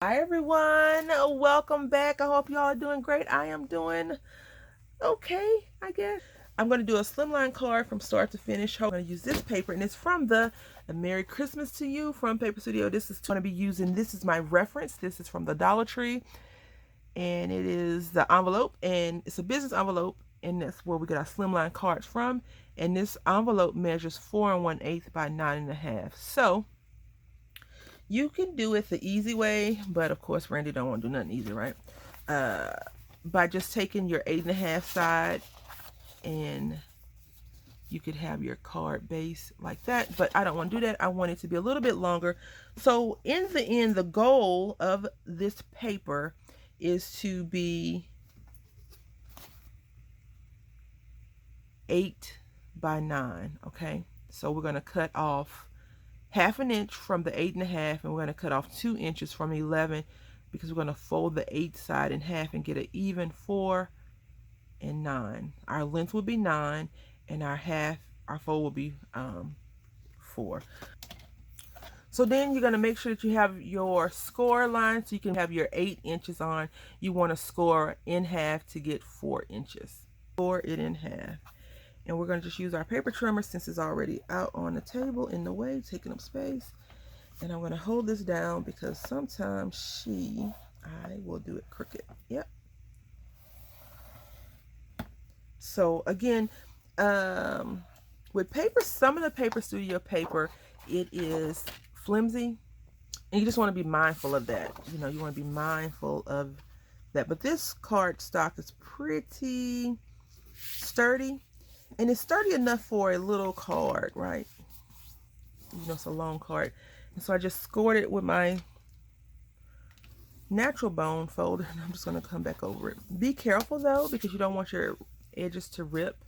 Hi everyone, welcome back. I hope y'all are doing great. I am doing okay, I guess. I'm going to do a slimline card from start to finish. I'm going to use this paper, and it's from the Merry Christmas to You from Paper Studio. This is going to be using, this is my reference. This is from the Dollar Tree, and it is the envelope, and it's a business envelope, and that's where we get our slimline cards from. And this envelope measures 4 1/8 by 9.5. So you can do it the easy way, but of course Randy don't want to do nothing easy, right? By just taking your 8.5 side, and you could have your card base like that, but I don't want to do that. I want it to be a little bit longer. So in the end, the goal of this paper is to be 8 by 9, okay? So we're going to cut off 1/2 inch from the 8.5, and we're going to cut off 2 inches from 11, because we're going to fold the 8 side in half and get an even 4 and 9. Our length will be 9, and our fold will be 4. So then you're going to make sure that you have your score line, so you can have your 8 inches on. You want to score in half to get 4 inches. Score it in half. And we're going to just use our paper trimmer, since it's already out on the table in the way, taking up space. And I'm going to hold this down because sometimes I will do it crooked. Yep. So again, with paper, some of the Paper Studio paper, it is flimsy, and you just want to be mindful of that. You know, you want to be mindful of that. But this card stock is pretty sturdy, and it's sturdy enough for a little card, right? You know, it's a long card. And so I just scored it with my natural bone folder, and I'm just going to come back over it. Be careful though, because you don't want your edges to rip.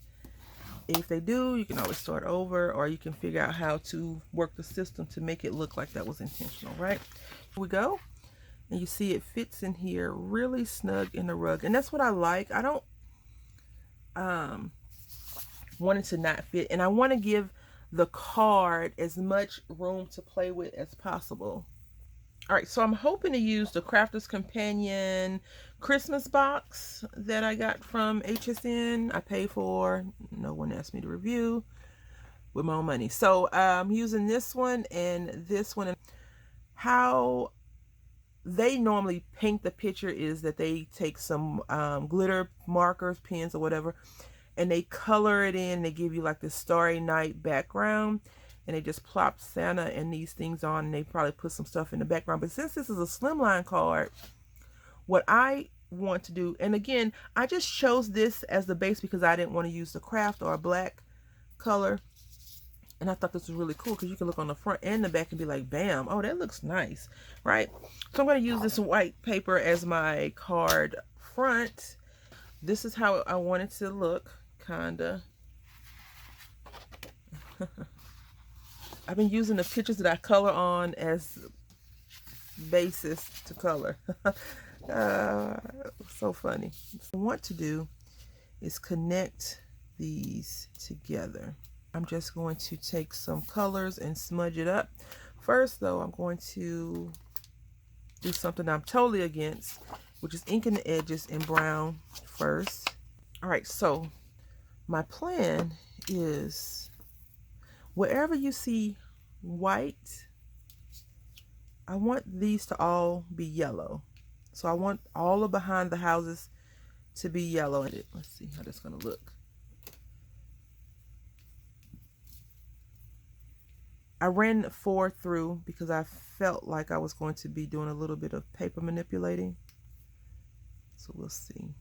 If they do, you can always start over, or you can figure out how to work the system to make it look like that was intentional, right? Here we go. And you see it fits in here really snug in the rug. And that's what I like. I don't want it to not fit. And I want to give the card as much room to play with as possible. All right, so I'm hoping to use the Crafter's Companion Christmas box that I got from HSN. I paid for, no one asked me to review, with my own money. So I'm using this one and this one. How they normally paint the picture is that they take some glitter markers, pens, or whatever, and they color it in. They give you like this Starry Night background, and they just plop Santa and these things on, and they probably put some stuff in the background. But since this is a slimline card, what I want to do, and again, I just chose this as the base because I didn't want to use the craft or a black color. And I thought this was really cool because you can look on the front and the back and be like, bam, oh, that looks nice, right? So I'm going to use this white paper as my card front. This is how I want it to look, kinda. I've been using the pictures that I color on as basis to color. So funny. What I want to do is connect these together. I'm just going to take some colors and smudge it up. First though, I'm going to do something I'm totally against, which is inking the edges in brown first. All right, so my plan is, wherever you see white, I want these to all be yellow. So I want all of behind the houses to be yellow. Let's see how that's going to look. I ran 4 through because I felt like I was going to be doing a little bit of paper manipulating. So we'll see.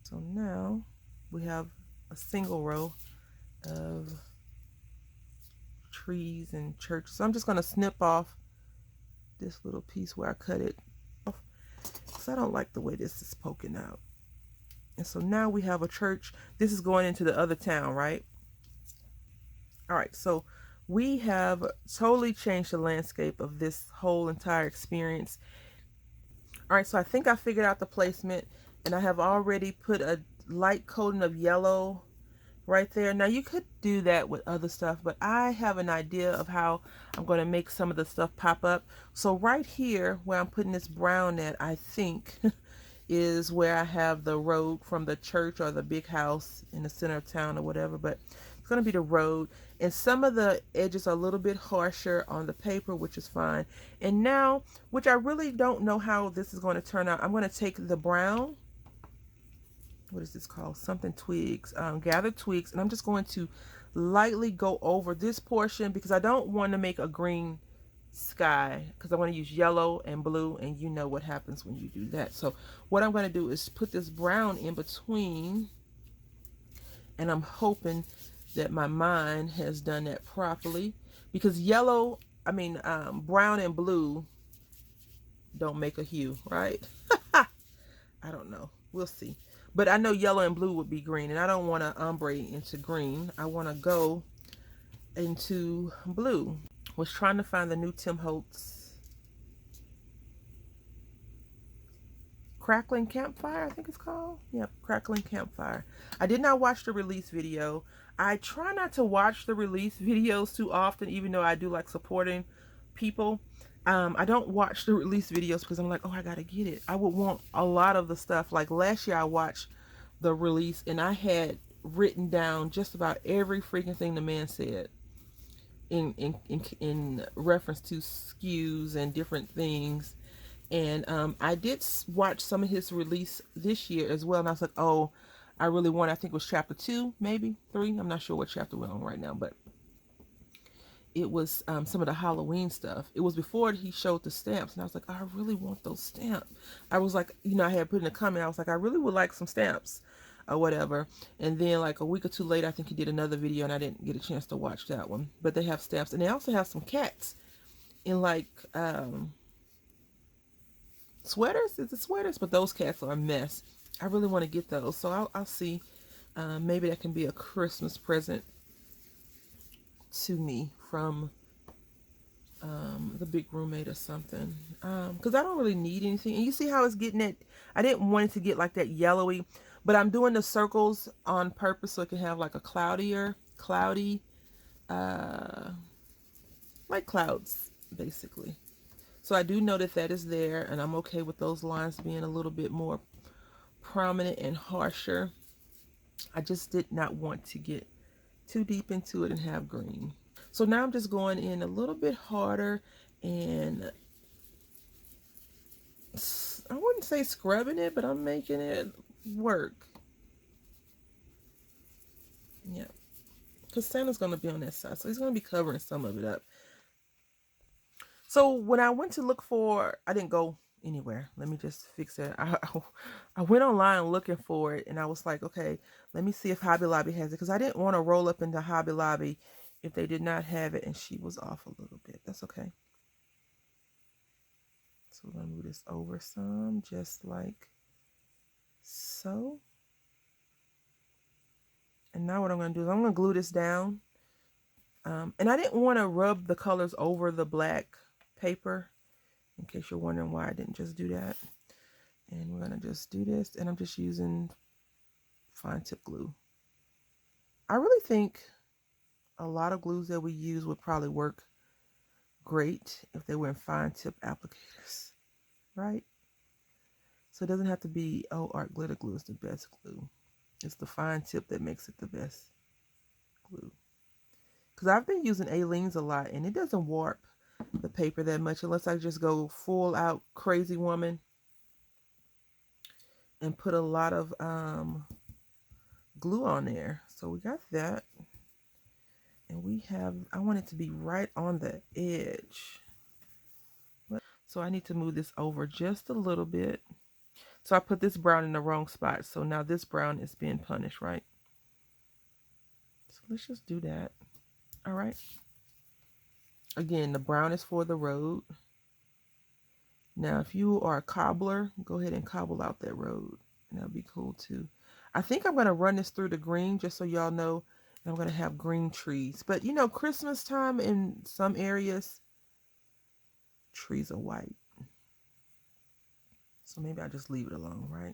So now we have a single row of trees and church. So I'm just going to snip off this little piece where I cut it off, because I don't like the way this is poking out. And so now we have a church. This is going into the other town, right? All right, so we have totally changed the landscape of this whole entire experience. All right, so I think I figured out the placement, and I have already put a light coating of yellow right there. Now you could do that with other stuff, but I have an idea of how I'm going to make some of the stuff pop up. So right here where I'm putting this brown at, I think is where I have the road from the church or the big house in the center of town or whatever, but it's going to be the road. And some of the edges are a little bit harsher on the paper, which is fine. And now, which I really don't know how this is going to turn out, I'm going to take the brown, what is this called? Something twigs, gathered twigs, and I'm just going to lightly go over this portion because I don't want to make a green sky because I want to use yellow and blue, and you know what happens when you do that. So what I'm going to do is put this brown in between, and I'm hoping that my mind has done that properly because brown and blue don't make a hue, right? I don't know. We'll see. But I know yellow and blue would be green, and I don't want to ombre into green. I want to go into blue. Was trying to find the new Tim Holtz Crackling Campfire, I think it's called. Yep, Crackling Campfire. I did not watch the release video. I try not to watch the release videos too often, even though I do like supporting people. I don't watch the release videos because I'm like, oh, I gotta get it. I would want a lot of the stuff. Like last year I watched the release and I had written down just about every freaking thing the man said in reference to SKUs and different things. And I did watch some of his release this year as well, and I was like, oh, I really want, I think it was chapter 2, maybe 3, I'm not sure what chapter we're on right now, but it was some of the Halloween stuff. It was before he showed the stamps, and I was like, I really want those stamps. I was like, I had put in a comment, I was like, I really would like some stamps or whatever. And then like a week or two later, I think he did another video, and I didn't get a chance to watch that one. But they have stamps, and they also have some cats in like sweaters. Is it sweaters? But those cats are a mess. I really want to get those, so I'll see. Maybe that can be a Christmas present to me from the big roommate or something, because I don't really need anything. And you see how it's getting it, I didn't want it to get like that yellowy, but I'm doing the circles on purpose so it can have like a cloudy like clouds basically. So I do know that that is there, and I'm okay with those lines being a little bit more prominent and harsher. I just did not want to get too deep into it and have green. So now I'm just going in a little bit harder, and I wouldn't say scrubbing it, but I'm making it work. Yeah, because Santa's going to be on that side, so he's going to be covering some of it up. So when I went to look for, I didn't go anywhere. Let me just fix it. I went online looking for it, and I was like, okay, let me see if Hobby Lobby has it, because I didn't want to roll up into Hobby Lobby if they did not have it, and she was off a little bit. That's okay. So we're going to move this over some, just like so. And now what I'm going to do is I'm going to glue this down. And I didn't want to rub the colors over the black paper, in case you're wondering why I didn't just do that. And we're going to just do this, and I'm just using fine tip glue. I really think a lot of glues that we use would probably work great if they were in fine tip applicators, right? So it doesn't have to be, oh, art glitter glue is the best glue. It's the fine tip that makes it the best glue. Because I've been using Aleene's a lot, and it doesn't warp the paper that much unless I just go full out crazy woman and put a lot of glue on there. So we got that. And we have, I want it to be right on the edge. So I need to move this over just a little bit. So I put this brown in the wrong spot. So now this brown is being punished, right? So let's just do that. All right. Again, the brown is for the road. Now, if you are a cobbler, go ahead and cobble out that road. And that'll be cool too. I think I'm going to run this through the green just so y'all know. And I'm going to have green trees. But you know, Christmas time in some areas, trees are white. So maybe I'll just leave it alone, right?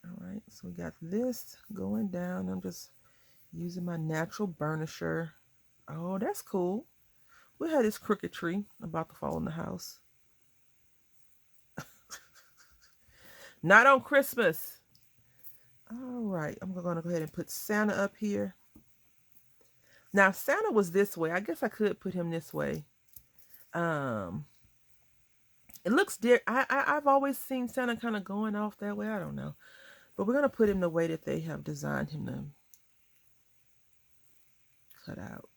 All right, so we got this going down. I'm just Using my natural burnisher. Oh, that's cool. We had this crooked tree about to fall in the house. Not on Christmas. All right, I'm going to go ahead and put Santa up here. Now, if Santa was this way, I guess I could put him this way. Um, it looks dear. I've always seen Santa kind of going off that way. I don't know, but we're gonna put him the way that they have designed him to cut out.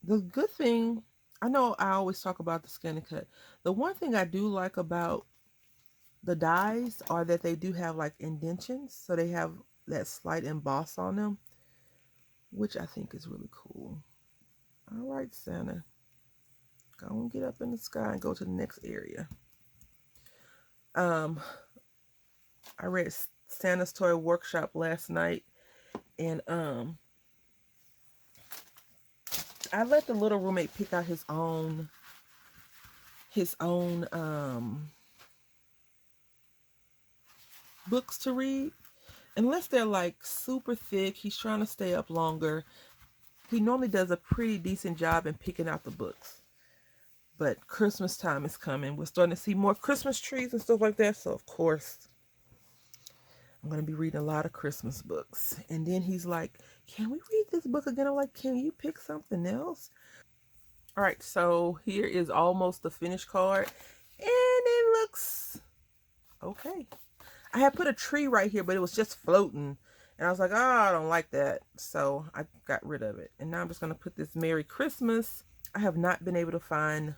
The good thing, I know I always talk about the scan and cut. The one thing I do like about the dies are that they do have like indentions, so they have that slight emboss on them, which I think is really cool. All right, Santa, go and get up in the sky and go to the next area. I read Santa's Toy Workshop last night, and I let the little roommate pick out his own books to read. Unless they're like super thick, he's trying to stay up longer. He normally does a pretty decent job in picking out the books. But Christmas time is coming. We're starting to see more Christmas trees and stuff like that. So of course, I'm going to be reading a lot of Christmas books. And then he's like, can we read this book again? I'm like, can you pick something else? All right, so here is almost the finished card. And it looks okay. I had put a tree right here, but it was just floating. And I was like, oh, I don't like that. So I got rid of it. And now I'm just going to put this Merry Christmas. I have not been able to find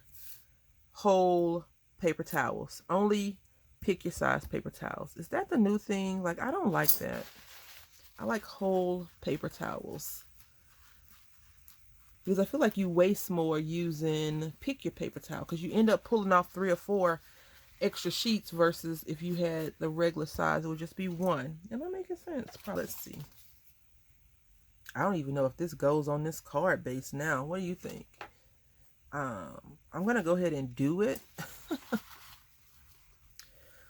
whole paper towels. Only pick your size paper towels. Is that the new thing? Like, I don't like that. I like whole paper towels. Because I feel like you waste more using pick your paper towel. Because you end up pulling off 3 or 4 extra sheets versus if you had the regular size, it would just be 1. Am I making sense? Probably. Let's see. I don't even know if this goes on this card base now. What do you think? I'm going to go ahead and do it.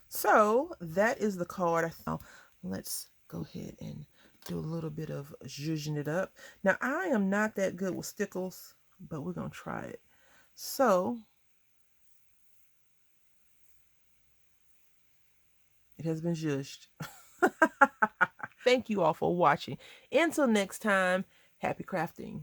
So that is the card. Let's go ahead and do a little bit of zhuzhing it up. Now, I am not that good with stickles, but we're going to try it. So it has been zhuzhed. Thank you all for watching. Until next time, happy crafting.